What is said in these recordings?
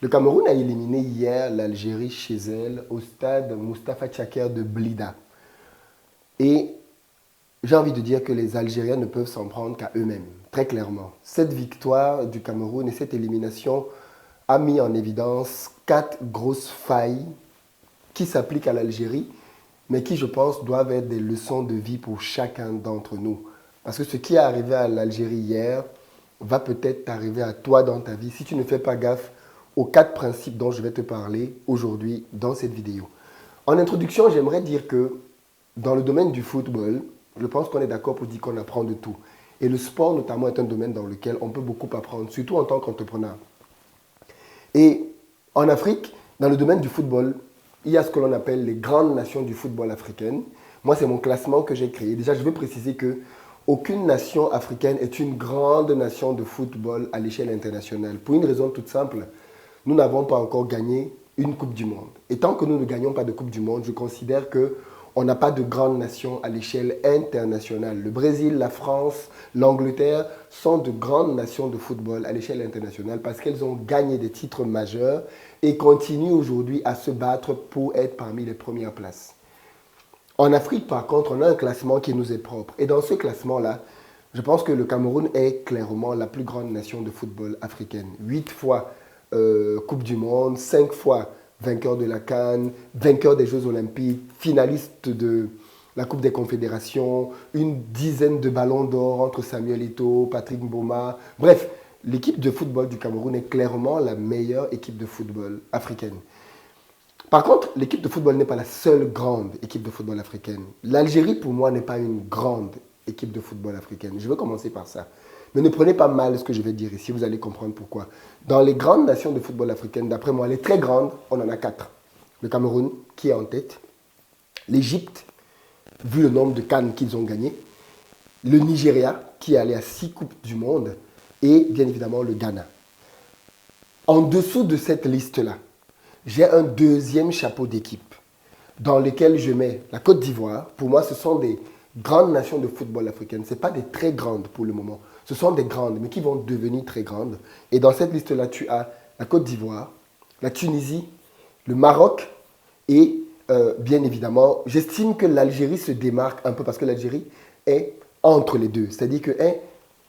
Le Cameroun a éliminé hier l'Algérie chez elle au stade Mustapha Tchaker de Blida. Et j'ai envie de dire que les Algériens ne peuvent s'en prendre qu'à eux-mêmes, très clairement. Cette victoire du Cameroun et cette élimination a mis en évidence quatre grosses failles qui s'appliquent à l'Algérie, mais qui, je pense, doivent être des leçons de vie pour chacun d'entre nous. Parce que ce qui est arrivé à l'Algérie hier va peut-être t'arriver à toi dans ta vie si tu ne fais pas gaffe aux quatre principes dont je vais te parler aujourd'hui dans cette vidéo. En introduction, j'aimerais dire que dans le domaine du football, je pense qu'on est d'accord pour dire qu'on apprend de tout. Et le sport, notamment, est un domaine dans lequel on peut beaucoup apprendre, surtout en tant qu'entrepreneur. Et en Afrique, dans le domaine du football, il y a ce que l'on appelle les grandes nations du football africaines. Moi, c'est mon classement que j'ai créé. Déjà, je veux préciser que aucune nation africaine est une grande nation de football à l'échelle internationale. Pour une raison toute simple, nous n'avons pas encore gagné une Coupe du Monde. Et tant que nous ne gagnons pas de Coupe du Monde, je considère que on n'a pas de grandes nations à l'échelle internationale. Le Brésil, la France, l'Angleterre sont de grandes nations de football à l'échelle internationale parce qu'elles ont gagné des titres majeurs et continuent aujourd'hui à se battre pour être parmi les premières places. En Afrique, par contre, on a un classement qui nous est propre. Et dans ce classement-là, je pense que le Cameroun est clairement la plus grande nation de football africaine. 8 fois Coupe du Monde, 5 fois vainqueur de la CAN, vainqueur des Jeux Olympiques, finaliste de la Coupe des Confédérations, une dizaine de ballons d'or entre Samuel Eto'o, Patrick Mboma. Bref, l'équipe de football du Cameroun est clairement la meilleure équipe de football africaine. Par contre, l'équipe de football n'est pas la seule grande équipe de football africaine. L'Algérie, pour moi, n'est pas une grande équipe de football africaine. Je vais commencer par ça. Mais ne prenez pas mal ce que je vais dire ici, vous allez comprendre pourquoi. Dans les grandes nations de football africaines, d'après moi, les très grandes, on en a quatre. Le Cameroun, qui est en tête. L'Égypte, vu le nombre de CAN qu'ils ont gagné. Le Nigeria, qui est allé à 6 Coupes du Monde. Et bien évidemment, le Ghana. En dessous de cette liste-là, j'ai un deuxième chapeau d'équipe dans lequel je mets la Côte d'Ivoire. Pour moi, ce sont des grandes nations de football africaines. Ce n'est pas des très grandes pour le moment. Ce sont des grandes, mais qui vont devenir très grandes. Et dans cette liste-là, tu as la Côte d'Ivoire, la Tunisie, le Maroc et bien évidemment, j'estime que l'Algérie se démarque un peu parce que l'Algérie est entre les deux. C'est-à-dire qu'elle est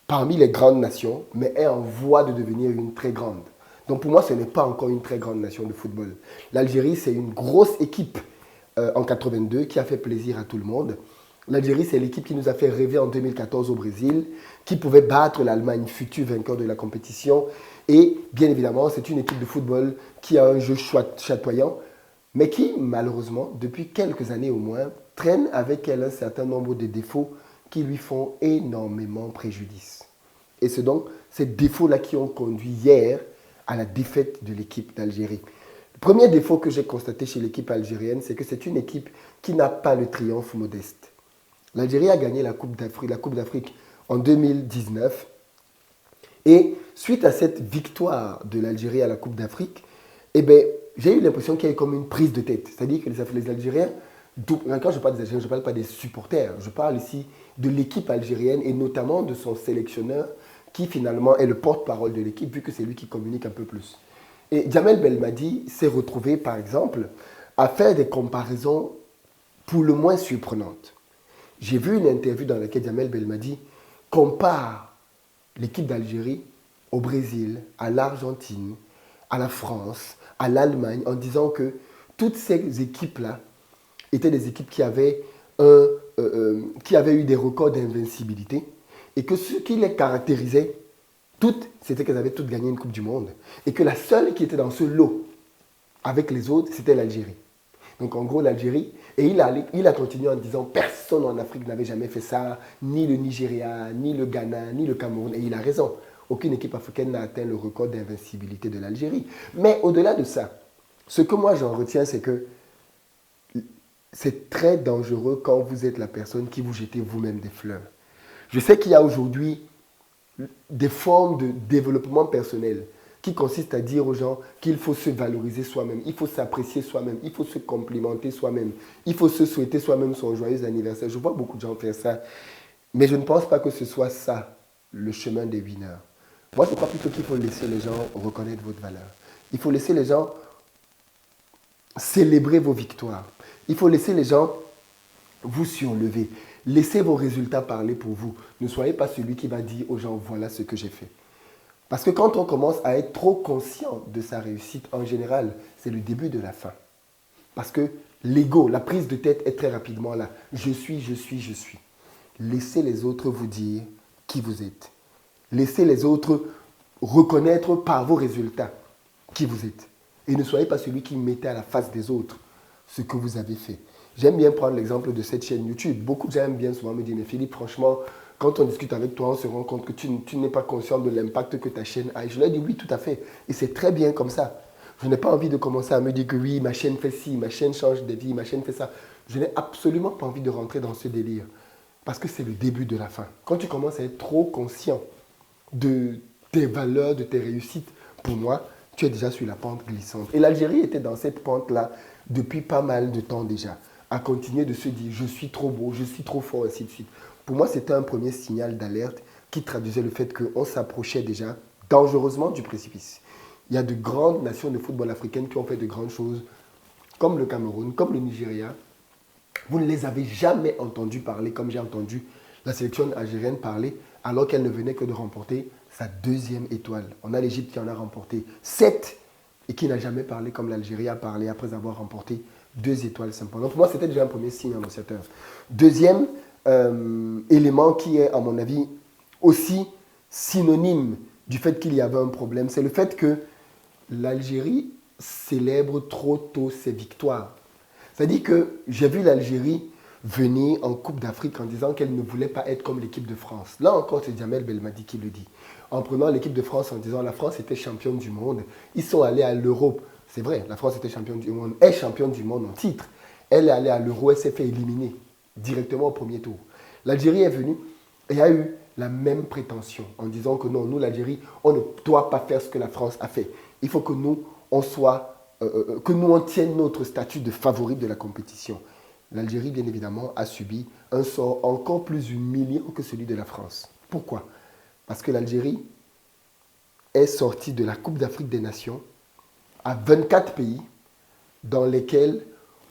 parmi les grandes nations, mais est en voie de devenir une très grande. Donc pour moi, ce n'est pas encore une très grande nation de football. L'Algérie, c'est une grosse équipe en 82 qui a fait plaisir à tout le monde. L'Algérie, c'est l'équipe qui nous a fait rêver en 2014 au Brésil, qui pouvait battre l'Allemagne, futur vainqueur de la compétition. Et bien évidemment, c'est une équipe de football qui a un jeu chatoyant, mais qui, malheureusement, depuis quelques années au moins, traîne avec elle un certain nombre de défauts qui lui font énormément préjudice. Et c'est donc ces défauts-là qui ont conduit hier à la défaite de l'équipe d'Algérie. Le premier défaut que j'ai constaté chez l'équipe algérienne, c'est que c'est une équipe qui n'a pas le triomphe modeste. L'Algérie a gagné la Coupe d'Afrique en 2019. Et suite à cette victoire de l'Algérie à la Coupe d'Afrique, eh ben, j'ai eu l'impression qu'il y a eu comme une prise de tête. C'est-à-dire que les Algériens, quand je parle des Algériens, je ne parle pas des supporters. Je parle ici de l'équipe algérienne et notamment de son sélectionneur qui finalement est le porte-parole de l'équipe vu que c'est lui qui communique un peu plus. Et Djamel Belmadi s'est retrouvé, par exemple, à faire des comparaisons pour le moins surprenantes. J'ai vu une interview dans laquelle Djamel Belmadi compare l'équipe d'Algérie au Brésil, à l'Argentine, à la France, à l'Allemagne, en disant que toutes ces équipes-là étaient des équipes qui avaient eu des records d'invincibilité et que ce qui les caractérisait toutes, c'était qu'elles avaient toutes gagné une Coupe du Monde et que la seule qui était dans ce lot avec les autres, c'était l'Algérie. Donc en gros, l'Algérie, et il a continué en disant personne en Afrique n'avait jamais fait ça, ni le Nigeria, ni le Ghana, ni le Cameroun. Et il a raison. Aucune équipe africaine n'a atteint le record d'invincibilité de l'Algérie. Mais au-delà de ça, ce que moi j'en retiens, c'est que c'est très dangereux quand vous êtes la personne qui vous jetez vous-même des fleurs. Je sais qu'il y a aujourd'hui des formes de développement personnel qui consistent à dire aux gens qu'il faut se valoriser soi-même, il faut s'apprécier soi-même, il faut se complimenter soi-même, il faut se souhaiter soi-même son joyeux anniversaire. Je vois beaucoup de gens faire ça, mais je ne pense pas que ce soit ça, le chemin des winners. Moi, je crois plutôt qu'il faut laisser les gens reconnaître votre valeur. Il faut laisser les gens célébrer vos victoires. Il faut laisser les gens vous surlever. Laissez vos résultats parler pour vous. Ne soyez pas celui qui va dire aux gens, voilà ce que j'ai fait. Parce que quand on commence à être trop conscient de sa réussite, en général, c'est le début de la fin. Parce que l'ego, la prise de tête est très rapidement là. Je suis, je suis, je suis. Laissez les autres vous dire qui vous êtes. Laissez les autres reconnaître par vos résultats qui vous êtes. Et ne soyez pas celui qui mettez à la face des autres ce que vous avez fait. J'aime bien prendre l'exemple de cette chaîne YouTube. Beaucoup de gens aiment bien souvent me dire, mais Philippe, franchement, quand on discute avec toi, on se rend compte que tu n'es pas conscient de l'impact que ta chaîne a. Et je leur dis, oui, tout à fait. Et c'est très bien comme ça. Je n'ai pas envie de commencer à me dire que oui, ma chaîne fait ci, ma chaîne change de vie, ma chaîne fait ça. Je n'ai absolument pas envie de rentrer dans ce délire. Parce que c'est le début de la fin. Quand tu commences à être trop conscient de tes valeurs, de tes réussites, pour moi, tu es déjà sur la pente glissante. Et l'Algérie était dans cette pente-là depuis pas mal de temps déjà, à continuer de se dire, je suis trop beau, je suis trop fort, ainsi de suite. Pour moi, c'était un premier signal d'alerte qui traduisait le fait qu'on s'approchait déjà dangereusement du précipice. Il y a de grandes nations de football africaines qui ont fait de grandes choses, comme le Cameroun, comme le Nigeria. Vous ne les avez jamais entendus parler comme j'ai entendu la sélection algérienne parler, alors qu'elle ne venait que de remporter sa deuxième étoile. On a l'Égypte qui en a remporté 7 et qui n'a jamais parlé comme l'Algérie a parlé après avoir remporté 2 étoiles simplement. Donc pour moi, c'était déjà un premier signe annonciateur. Deuxième élément qui est, à mon avis, aussi synonyme du fait qu'il y avait un problème, c'est le fait que l'Algérie célèbre trop tôt ses victoires. C'est-à-dire que j'ai vu l'Algérie venir en Coupe d'Afrique en disant qu'elle ne voulait pas être comme l'équipe de France. Là encore, c'est Djamel Belmadi qui le dit. En prenant l'équipe de France en disant la France était championne du monde, ils sont allés à l'Euro. C'est vrai, la France était championne du monde, est championne du monde en titre. Elle est allée à l'Euro, elle s'est fait éliminer directement au premier tour. L'Algérie est venue et a eu la même prétention en disant que non, nous l'Algérie, on ne doit pas faire ce que la France a fait. Il faut que nous, on tienne notre statut de favori de la compétition. L'Algérie, bien évidemment, a subi un sort encore plus humiliant que celui de la France. Pourquoi? Parce que l'Algérie est sortie de la Coupe d'Afrique des Nations à 24 pays dans lesquels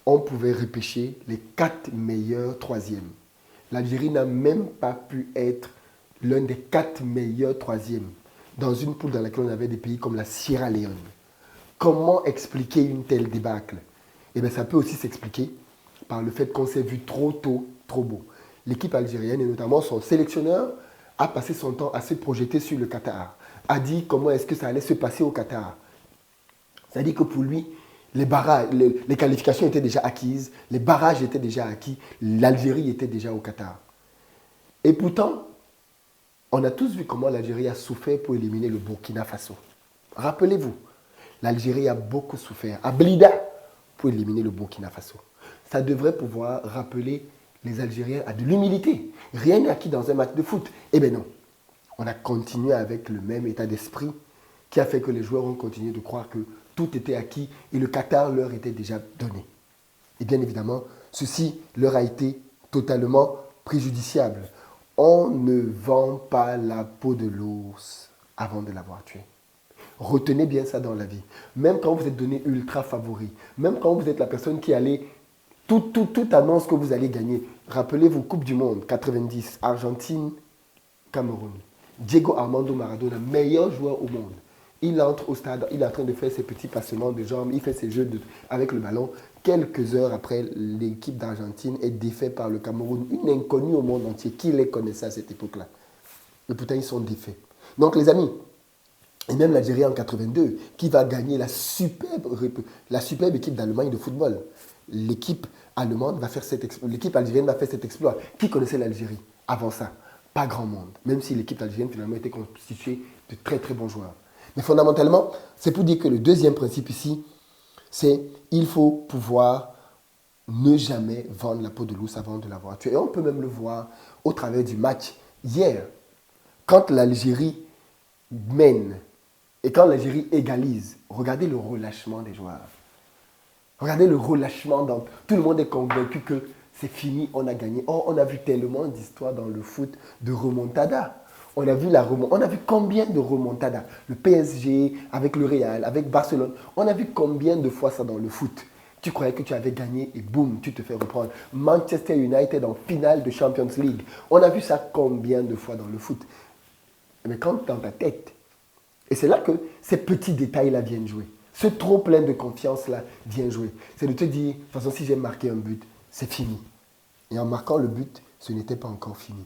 on pouvait repêcher les 4 meilleurs troisièmes. L'Algérie n'a même pas pu être l'un des 4 meilleurs troisièmes dans une poule dans laquelle on avait des pays comme la Sierra Leone. Comment expliquer une telle débâcle? Eh bien, ça peut aussi s'expliquer par le fait qu'on s'est vu trop tôt, trop beau. L'équipe algérienne, et notamment son sélectionneur, a passé son temps à se projeter sur le Qatar, a dit comment est-ce que ça allait se passer au Qatar. C'est-à-dire que pour lui, les qualifications étaient déjà acquises, les barrages étaient déjà acquis, l'Algérie était déjà au Qatar. Et pourtant, on a tous vu comment l'Algérie a souffert pour éliminer le Burkina Faso. Rappelez-vous, l'Algérie a beaucoup souffert à Blida pour éliminer le Burkina Faso. Ça devrait pouvoir rappeler les Algériens à de l'humilité. Rien n'est acquis dans un match de foot. Eh bien non, on a continué avec le même état d'esprit qui a fait que les joueurs ont continué de croire que tout était acquis et le Qatar leur était déjà donné. Et bien évidemment, ceci leur a été totalement préjudiciable. On ne vend pas la peau de l'ours avant de l'avoir tué. Retenez bien ça dans la vie. Même quand vous êtes donné ultra favori, même quand vous êtes la personne qui allait, tout annonce que vous allez gagner. Rappelez-vous, Coupe du Monde 90, Argentine, Cameroun. Diego Armando Maradona, meilleur joueur au monde. Il entre au stade, il est en train de faire ses petits passements de jambes, il fait ses jeux avec le ballon. Quelques heures après, l'équipe d'Argentine est défaite par le Cameroun, une inconnue au monde entier. Qui les connaissait à cette époque-là? Et pourtant, ils sont défaits. Donc, les amis, et même l'Algérie en 82, qui va gagner la superbe équipe d'Allemagne de football. L'équipe allemande va faire l'équipe algérienne va faire cet exploit. Qui connaissait l'Algérie avant ça? Pas grand monde. Même si l'équipe algérienne finalement était constituée de très très bons joueurs. Mais fondamentalement, c'est pour dire que le deuxième principe ici, c'est il faut pouvoir ne jamais vendre la peau de l'ours avant de l'avoir tué. Et on peut même le voir au travers du match hier. Quand l'Algérie mène et quand l'Algérie égalise, regardez le relâchement des joueurs. Regardez le relâchement. Tout le monde est convaincu que c'est fini, on a gagné. Oh, on a vu tellement d'histoires dans le foot de remontada. On a vu on a vu combien de remontadas. Le PSG, avec le Real, avec Barcelone. On a vu combien de fois ça dans le foot. Tu croyais que tu avais gagné et boum, tu te fais reprendre. Manchester United en finale de Champions League. On a vu ça combien de fois dans le foot. Mais quand dans ta tête, et c'est là que ces petits détails-là viennent jouer. Ce trop plein de confiance-là vient jouer. C'est de te dire, de toute façon, si j'ai marqué un but, c'est fini. Et en marquant le but, ce n'était pas encore fini.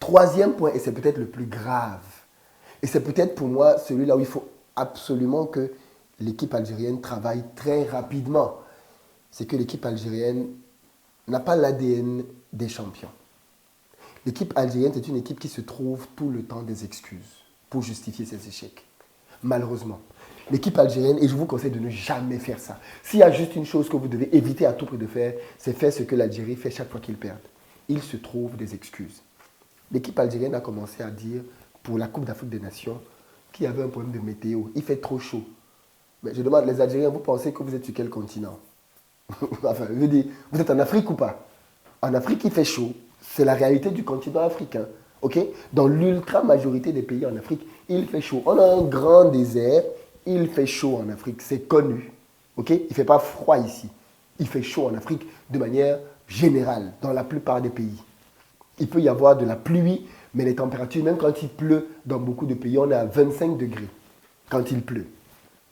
Troisième point, et c'est peut-être le plus grave, et c'est peut-être pour moi celui-là où il faut absolument que l'équipe algérienne travaille très rapidement, c'est que l'équipe algérienne n'a pas l'ADN des champions. L'équipe algérienne, c'est une équipe qui se trouve tout le temps des excuses pour justifier ses échecs. Malheureusement. L'équipe algérienne, et je vous conseille de ne jamais faire ça. S'il y a juste une chose que vous devez éviter à tout prix de faire, c'est faire ce que l'Algérie fait chaque fois qu'ils perdent. Ils se trouvent des excuses. L'équipe algérienne a commencé à dire, pour la Coupe d'Afrique des Nations, qu'il y avait un problème de météo. Il fait trop chaud. Mais je demande, les Algériens, vous pensez que vous êtes sur quel continent? Enfin, je veux dire, vous êtes en Afrique ou pas? En Afrique, il fait chaud. C'est la réalité du continent africain. Ok? Dans l'ultra majorité des pays en Afrique, il fait chaud. On a un grand désert, il fait chaud en Afrique. C'est connu. Ok? Il ne fait pas froid ici. Il fait chaud en Afrique de manière générale, dans la plupart des pays. Il peut y avoir de la pluie, mais les températures, même quand il pleut, dans beaucoup de pays, on est à 25 degrés quand il pleut.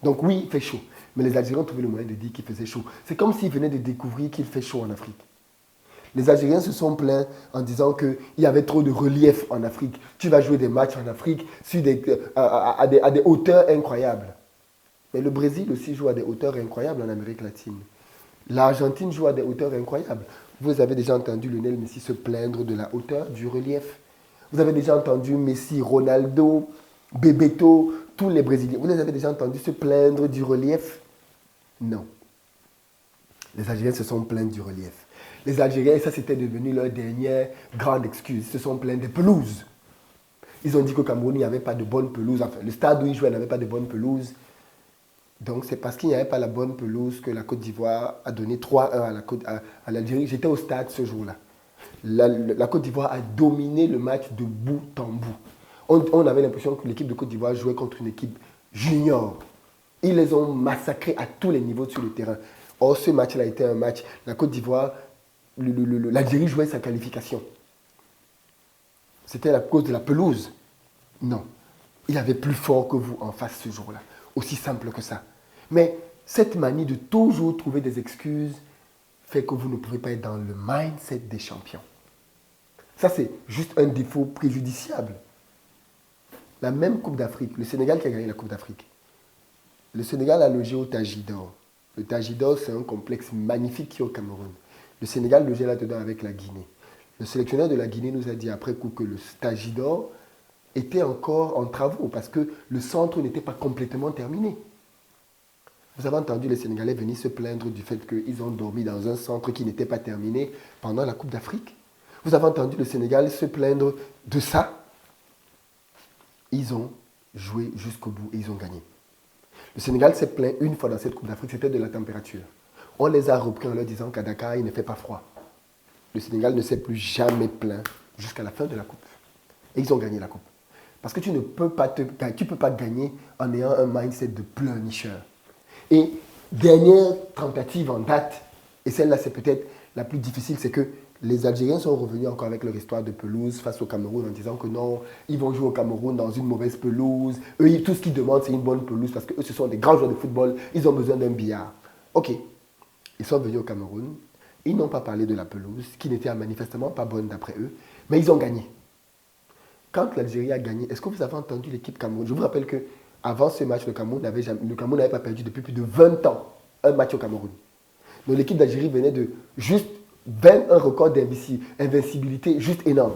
Donc oui, il fait chaud. Mais les Algériens ont trouvé le moyen de dire qu'il faisait chaud. C'est comme s'ils venaient de découvrir qu'il fait chaud en Afrique. Les Algériens se sont plaints en disant qu'il y avait trop de relief en Afrique. Tu vas jouer des matchs en Afrique sur à des hauteurs incroyables. Mais le Brésil aussi joue à des hauteurs incroyables en Amérique latine. L'Argentine joue à des hauteurs incroyables. Vous avez déjà entendu Lionel Messi se plaindre de la hauteur du relief. Vous avez déjà entendu Messi, Ronaldo, Bebeto, tous les Brésiliens. Vous les avez déjà entendus se plaindre du relief? Non. Les Algériens se sont plaints du relief. Les Algériens, ça c'était devenu leur dernière grande excuse, ils se sont plaints des pelouses. Ils ont dit qu'au Cameroun, il n'y avait pas de bonne pelouse. Enfin, le stade où ils jouaient n'avait pas de bonne pelouse. Donc c'est parce qu'il n'y avait pas la bonne pelouse que la Côte d'Ivoire a donné 3-1 à l'Algérie. J'étais au stade ce jour-là. La Côte d'Ivoire a dominé le match de bout en bout. On avait l'impression que l'équipe de Côte d'Ivoire jouait contre une équipe junior. Ils les ont massacrés à tous les niveaux sur le terrain. Or, ce match-là a été un match. La Côte d'Ivoire, l'Algérie jouait sa qualification. C'était à cause de la pelouse. Non. Il y avait plus fort que vous en face ce jour-là. Aussi simple que ça. Mais cette manie de toujours trouver des excuses fait que vous ne pouvez pas être dans le mindset des champions. Ça, c'est juste un défaut préjudiciable. La même Coupe d'Afrique, le Sénégal qui a gagné la Coupe d'Afrique. Le Sénégal a logé au Tajidor. Le Tajidor, c'est un complexe magnifique qui est au Cameroun. Le Sénégal logeait là-dedans avec la Guinée. Le sélectionneur de la Guinée nous a dit après coup que le Tajidor était encore en travaux parce que le centre n'était pas complètement terminé. Vous avez entendu les Sénégalais venir se plaindre du fait qu'ils ont dormi dans un centre qui n'était pas terminé pendant la Coupe d'Afrique. Vous avez entendu le Sénégal se plaindre de ça. Ils ont joué jusqu'au bout et ils ont gagné. Le Sénégal s'est plaint une fois dans cette Coupe d'Afrique, c'était de la température. On les a repris en leur disant qu'à Dakar, il ne fait pas froid. Le Sénégal ne s'est plus jamais plaint jusqu'à la fin de la Coupe. Et ils ont gagné la Coupe. Parce que tu ne peux pas, peux pas gagner en ayant un mindset de pleurnicheur. Et dernière tentative en date, et celle-là c'est peut-être la plus difficile, c'est que les Algériens sont revenus encore avec leur histoire de pelouse face au Cameroun en disant que non, ils vont jouer au Cameroun dans une mauvaise pelouse. Eux, tout ce qu'ils demandent, c'est une bonne pelouse parce qu'eux, ce sont des grands joueurs de football. Ils ont besoin d'un billard. Ok, ils sont venus au Cameroun. Ils n'ont pas parlé de la pelouse, qui n'était manifestement pas bonne d'après eux, mais ils ont gagné. Quand l'Algérie a gagné, est-ce que vous avez entendu l'équipe Cameroun? Je vous rappelle qu'avant ce match, le Cameroun n'avait pas perdu depuis plus de 20 ans un match au Cameroun. Donc l'équipe d'Algérie venait de juste un record d'invincibilité juste énorme.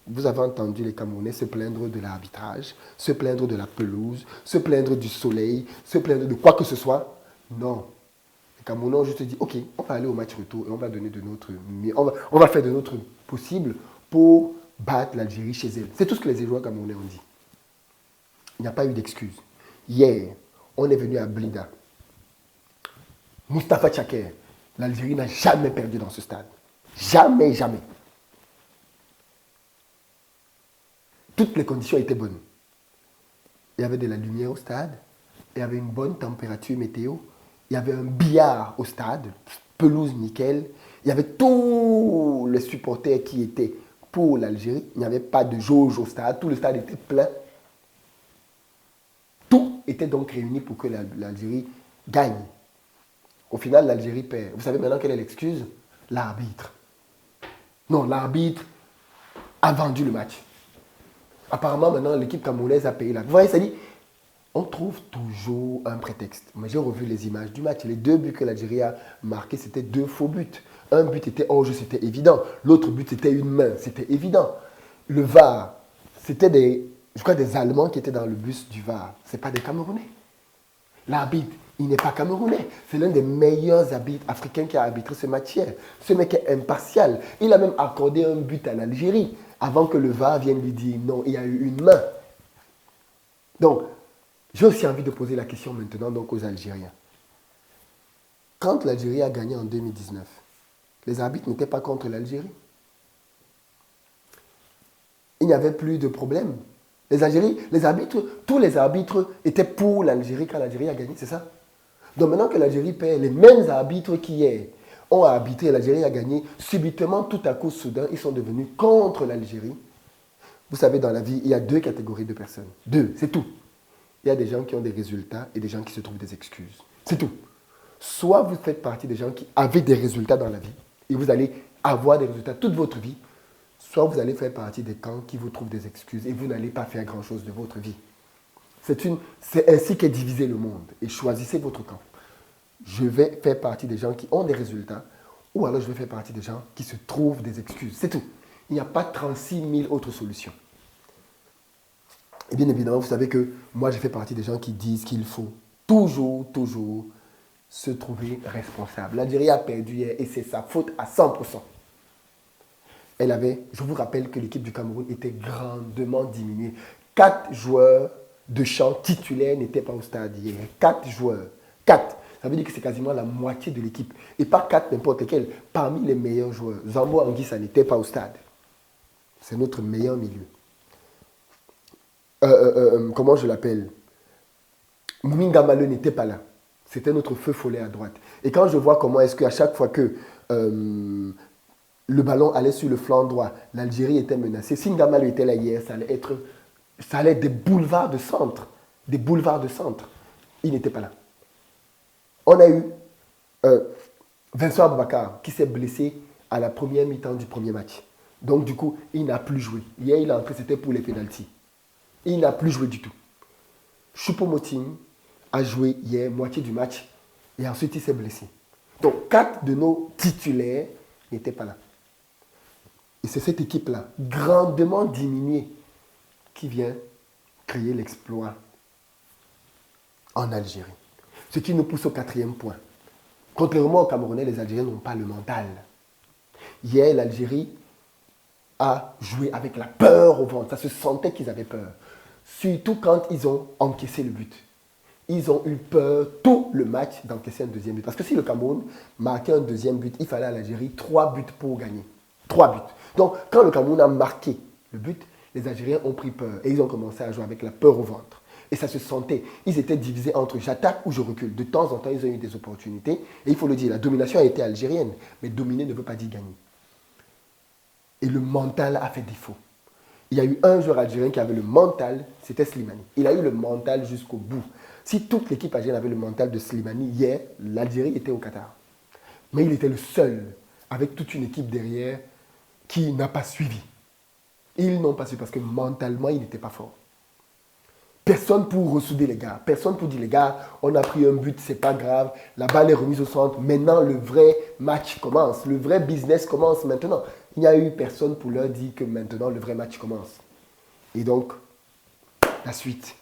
Vous avez entendu les Camerounais se plaindre de l'arbitrage, se plaindre de la pelouse, se plaindre du soleil, se plaindre de quoi que ce soit. Non. Les Camerounais ont juste dit, ok, on va aller au match retour et on va donner de notre mieux. On va faire de notre possible pour battre l'Algérie chez elle. C'est tout ce que les joueurs camerounais ont dit. Il n'y a pas eu d'excuse. Hier, on est venu à Blida. Mustapha Tchaker, l'Algérie n'a jamais perdu dans ce stade. Jamais, jamais. Toutes les conditions étaient bonnes. Il y avait de la lumière au stade, il y avait une bonne température météo, il y avait un billard au stade, pelouse nickel, il y avait tous les supporters qui étaient pour l'Algérie, il n'y avait pas de jauge au stade, tout le stade était plein. Tout était donc réuni pour que l'Algérie gagne. Au final, l'Algérie perd. Vous savez maintenant quelle est l'excuse? L'arbitre. Non, l'arbitre a vendu le match. Apparemment, maintenant, l'équipe camerounaise a payé la... Vous voyez, ça dit, on trouve toujours un prétexte. Mais j'ai revu les images du match. Les 2 buts que l'Algérie a marqués, c'était 2 faux buts. Un but était hors jeu, c'était évident. L'autre but, c'était une main, c'était évident. Le VAR, c'était je crois des Allemands qui étaient dans le bus du VAR. Ce n'est pas des Camerounais. L'arbitre, il n'est pas camerounais. C'est l'un des meilleurs arbitres africains qui a arbitré ce match hier. Ce mec est impartial. Il a même accordé un but à l'Algérie avant que le VAR vienne lui dire non, il y a eu une main. Donc, j'ai aussi envie de poser la question maintenant donc aux Algériens. Quand l'Algérie a gagné en 2019, les arbitres n'étaient pas contre l'Algérie. Il n'y avait plus de problème. Les arbitres, tous les arbitres étaient pour l'Algérie quand l'Algérie a gagné, c'est ça? Donc maintenant que l'Algérie perd, les mêmes arbitres qui hier ont arbitré, l'Algérie a gagné, subitement, tout à coup, soudain, ils sont devenus contre l'Algérie. Vous savez, dans la vie, il y a 2 catégories de personnes. 2, c'est tout. Il y a des gens qui ont des résultats et des gens qui se trouvent des excuses. C'est tout. Soit vous faites partie des gens qui avaient des résultats dans la vie et vous allez avoir des résultats toute votre vie, soit vous allez faire partie des camps qui vous trouvent des excuses et vous n'allez pas faire grand-chose de votre vie. C'est ainsi qu'est divisé le monde. Et choisissez votre camp. Je vais faire partie des gens qui ont des résultats ou alors je vais faire partie des gens qui se trouvent des excuses. C'est tout. Il n'y a pas 36 000 autres solutions. Et bien évidemment, vous savez que moi, je fais partie des gens qui disent qu'il faut toujours se trouver responsable. L'Algérie a perdu hier et c'est sa faute à 100%. Je vous rappelle que l'équipe du Cameroun était grandement diminuée. 4 joueurs de champ titulaires n'étaient pas au stade hier. 4 joueurs. 4. Ça veut dire que c'est quasiment la moitié de l'équipe. Et pas 4 n'importe lesquels. Parmi les meilleurs joueurs. Zambo Anguissa n'était pas au stade. C'est notre meilleur milieu. Comment je l'appelle? Mouminga Malo n'était pas là. C'était notre feu follet à droite. Et quand je vois comment est-ce qu'à chaque fois que le ballon allait sur le flanc droit, l'Algérie était menacée. Si Ngamalo était là hier, ça allait être des boulevards de centre. Des boulevards de centre. Il n'était pas là. On a eu Vincent Aboubakar qui s'est blessé à la première mi-temps du premier match. Donc du coup, il n'a plus joué. Hier, il est entré, c'était pour les pénaltys. Il n'a plus joué du tout. Choupo-Moting a joué hier moitié du match et ensuite il s'est blessé. Donc 4 de nos titulaires n'étaient pas là. Et c'est cette équipe-là, grandement diminuée, qui vient créer l'exploit en Algérie. Ce qui nous pousse au 4e point. Contrairement aux Camerounais, les Algériens n'ont pas le mental. Hier, l'Algérie a joué avec la peur au ventre. Ça se sentait qu'ils avaient peur. Surtout quand ils ont encaissé le but. Ils ont eu peur tout le match d'encaisser un deuxième but. Parce que si le Cameroun marquait un deuxième but, il fallait à l'Algérie 3 buts pour gagner. 3 buts. Donc, quand le Cameroun a marqué le but, les Algériens ont pris peur. Et ils ont commencé à jouer avec la peur au ventre. Et ça se sentait. Ils étaient divisés entre j'attaque ou je recule. De temps en temps, ils ont eu des opportunités. Et il faut le dire, la domination a été algérienne. Mais dominer ne veut pas dire gagner. Et le mental a fait défaut. Il y a eu un joueur algérien qui avait le mental, c'était Slimani. Il a eu le mental jusqu'au bout. Si toute l'équipe algérienne avait le mental de Slimani, hier, l'Algérie était au Qatar. Mais il était le seul, avec toute une équipe derrière, qui n'a pas suivi. Ils n'ont pas suivi parce que mentalement, il n'était pas fort. Personne pour ressouder les gars. Personne pour dire, les gars, on a pris un but, c'est pas grave. La balle est remise au centre. Maintenant, le vrai match commence. Le vrai business commence maintenant. Il n'y a eu personne pour leur dire que maintenant, le vrai match commence. Et donc, la suite,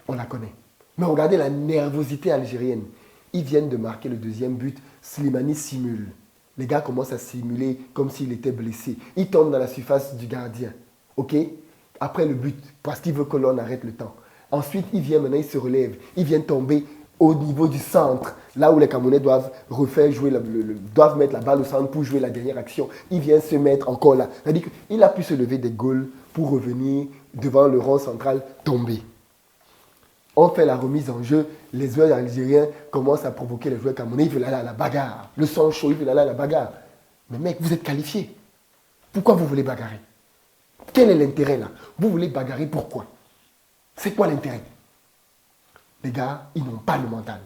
on la connaît. Mais regardez la nervosité algérienne. Ils viennent de marquer le deuxième but. Slimani simule. Les gars commencent à simuler comme s'il était blessé. Il tombe dans la surface du gardien. OK? Après le but, parce qu'il veut que l'on arrête le temps. Ensuite, il vient maintenant, il se relève. Il vient tomber au niveau du centre, là où les Camerounais doivent refaire jouer, doivent mettre la balle au centre pour jouer la dernière action. Il vient se mettre encore là. C'est-à-dire qu'il a pu se lever des goals pour revenir devant le rond central tombé. On fait la remise en jeu, les joueurs algériens commencent à provoquer les joueurs camerounais, ils veulent aller à la bagarre. Le sang chaud, ils veulent aller à la bagarre. Mais mec, vous êtes qualifiés. Pourquoi vous voulez bagarrer? Quel est l'intérêt là? Vous voulez bagarrer pourquoi? C'est quoi l'intérêt? Les gars, ils n'ont pas le mental.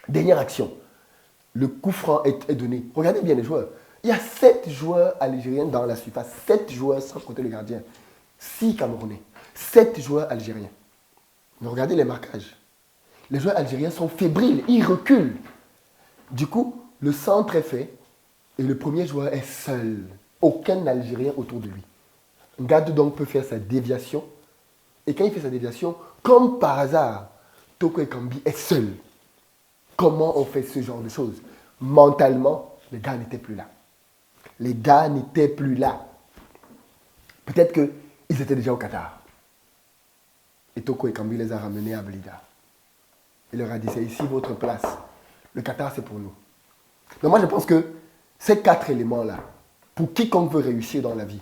Dernière action. Le coup franc est donné. Regardez bien les joueurs. Il y a 7 joueurs algériens dans la surface. 7 joueurs sans compter le gardien. 6 Camerounais. 7 joueurs algériens. Mais regardez les marquages. Les joueurs algériens sont fébriles. Ils reculent. Du coup, le centre est fait et le premier joueur est seul. Aucun Algérien autour de lui. Gad donc peut faire sa déviation. Et quand il fait sa déviation, comme par hasard, Toko Ekambi est seul. Comment on fait ce genre de choses? Mentalement, les gars n'étaient plus là. Les gars n'étaient plus là. Peut-être qu'ils étaient déjà au Qatar. Et Toko Ekambi les a ramenés à Blida. Il leur a dit, c'est ici votre place. Le Qatar, c'est pour nous. Donc moi, je pense que ces 4 éléments-là, pour quiconque veut réussir dans la vie,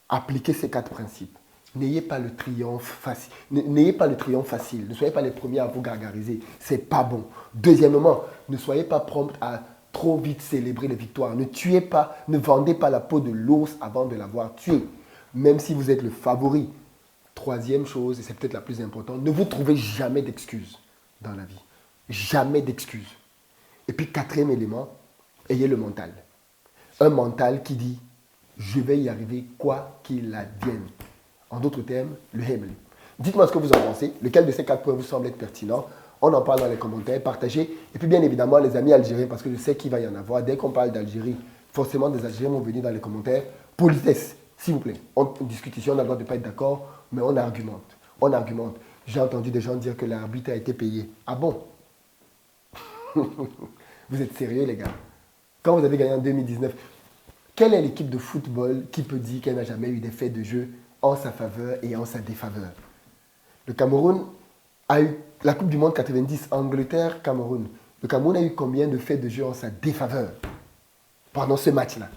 appliquez ces 4 principes. N'ayez pas le triomphe facile. N'ayez pas le triomphe facile. Ne soyez pas les premiers à vous gargariser. C'est pas bon. Deuxièmement, ne soyez pas prompt à trop vite célébrer les victoires. Ne tuez pas, ne vendez pas la peau de l'ours avant de l'avoir tué. Même si vous êtes le favori. Troisième chose, et c'est peut-être la plus importante, ne vous trouvez jamais d'excuses dans la vie. Jamais d'excuses. Et puis quatrième élément, ayez le mental. Un mental qui dit, je vais y arriver quoi qu'il advienne. En d'autres termes, le Hemel. Dites-moi ce que vous en pensez. Lequel de ces 4 points vous semble être pertinent? On en parle dans les commentaires, partagez. Et puis bien évidemment, les amis algériens, parce que je sais qu'il va y en avoir. Dès qu'on parle d'Algérie, forcément des Algériens vont venir dans les commentaires. Politesse, s'il vous plaît. On discute ici, on a le droit de ne pas être d'accord, mais on argumente. On argumente. J'ai entendu des gens dire que l'arbitre a été payé. Ah bon? Vous êtes sérieux les gars? Quand vous avez gagné en 2019, quelle est l'équipe de football qui peut dire qu'elle n'a jamais eu des faits de jeu en sa faveur et en sa défaveur? Le Cameroun a eu la Coupe du Monde 90, Angleterre, Cameroun. Le Cameroun a eu combien de faits de jeu en sa défaveur pendant ce match-là?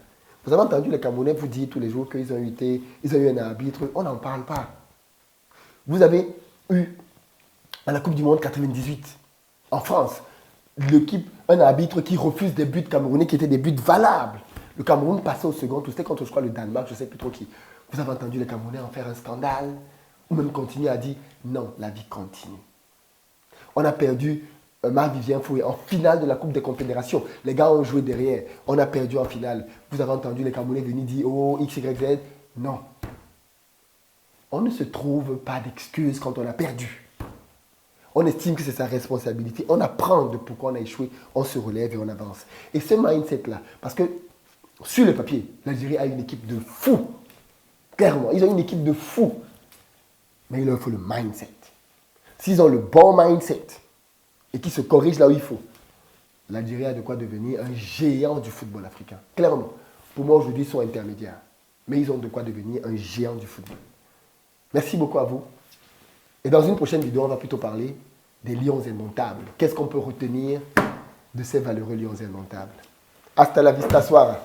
Vous avez entendu les Camerounais vous dire tous les jours qu'ils ont eu un arbitre. On n'en parle pas. Vous avez eu à la Coupe du Monde 98, en France, un arbitre qui refuse des buts camerounais qui étaient des buts valables. Le Cameroun passait au second tour, c'était contre, je crois, le Danemark, je ne sais plus trop qui. Vous avez entendu les Camerounais en faire un scandale, ou même continuer à dire, non, la vie continue. On a perdu Marc-Vivien Fouet en finale de la Coupe des Confédérations. Les gars ont joué derrière, on a perdu en finale. Vous avez entendu les Camerounais venir dire, oh, X, Y, Z. Non. On ne se trouve pas d'excuses quand on a perdu. On estime que c'est sa responsabilité. On apprend de pourquoi on a échoué, on se relève et on avance. Et ce mindset-là, parce que sur le papier, l'Algérie a une équipe de fous. Clairement, ils ont une équipe de fous. Mais il leur faut le mindset. S'ils ont le bon mindset et qu'ils se corrigent là où il faut, l'Algérie a de quoi devenir un géant du football africain. Clairement. Pour moi, aujourd'hui, ils sont intermédiaires. Mais ils ont de quoi devenir un géant du football. Merci beaucoup à vous. Et dans une prochaine vidéo, on va plutôt parler des lions indomptables. Qu'est-ce qu'on peut retenir de ces valeureux lions indomptables? Hasta la vista, soir.